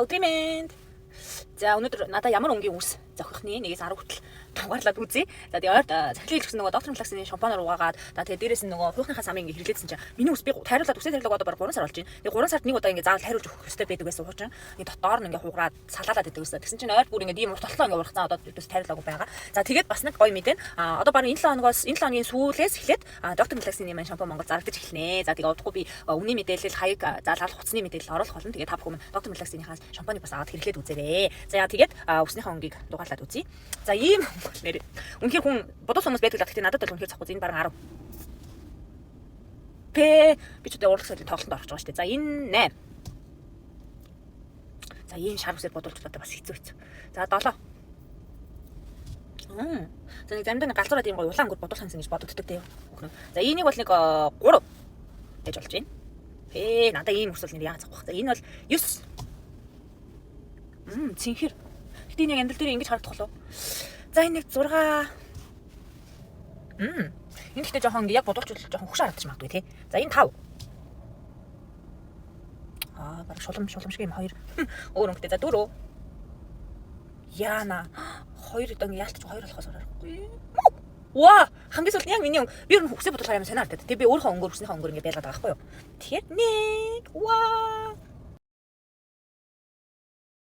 Өдриймэнд. За өнөөдөр надаа ямар өнгийн үс зохих нэ 1-10 хүртэл хамгаарлаад үзье. За тэгээ ойрт захирлын хэлсэн нөгөө доктор Млаксны шампанаар угаагаад тэгээ дээрээс нь нөгөө хуухныхаа самыг ингээ хэрэглээдсэн чинь миний үс би тайруулаад үсээ тайруулаг одоо баг 3 сар болж байна. Тэгээ 3 сард нэг удаа ингээ заавал тайруулж өгөх хэрэгтэй байдаг байсан хуучин. Ингээ дотоор нь ингээ хугараад салаалаад байдаг байсан. Тэгсэн чинь ойрт бүр ингээ ийм урт толтлоо ингээ урах цаа одоо өдөөс тайруулаагүй байгаа. За тэгээд бас нэг гоё мэдэн. Одоо баг энэ 7 хоногийн сүүлээс эхлээд доктор Млаксны маань шампан Монгол зарагдаж эхэлнэ. За тэгээ удахгүй би өмнө мэдээлэл хаяг заалал хуцсны мэдээлэл оруулах болно. Тэгээ та бүхэн доктор Млаксныхаас шампаныг бас аваад хэрэглээд үзээрэй. За тэгээд үснийхээ өнгийг дугаарлаад үзье. За ийм нэр үнэхээр хүн бодос хүмүүс байдаг л гэхдээ надад бол үнэхээр цахгүй энэ бараг 10. Би ч одоо урлагсны тоглолтод орж байгаа шүү дээ. За энэ 8. За ийм шар үсээр бодуулж одоо бас хэцүү. За 7. За нэг заримдаа галзуураад ийм гоё улаан өнгөр бодуулах юмсан гэж бодогддог дээ. За энийг бол нэг 3 гэж болж байна. Надаа ийм үс бол нэр яагаад захгүй. За энэ бол 9. Цэнхэр. Гэтэ энэ яг амьдрал дээр ингэж харагдах болов. За энэ нэг 6. Энэ гэхдээ жоохон яг бодуулж жоохон хөш харагдаж магадгүй тий. За энэ 5. Бараг шулам шиг юм 2. Өөр өнгөтэй. За 4. Яна 2 одоо ингэ яалтч 2 болохоос аргагүй. Ваа, хамгийн сүүлд яг миний би өөр хүсээ бодлохоор юм санаа ардаад. Тэг би өөрийнхөө өнгөөр хүснийхээ өнгөөр ингэ байлгаад байгаа байхгүй юу. Тэгэхээр 1. Ваа.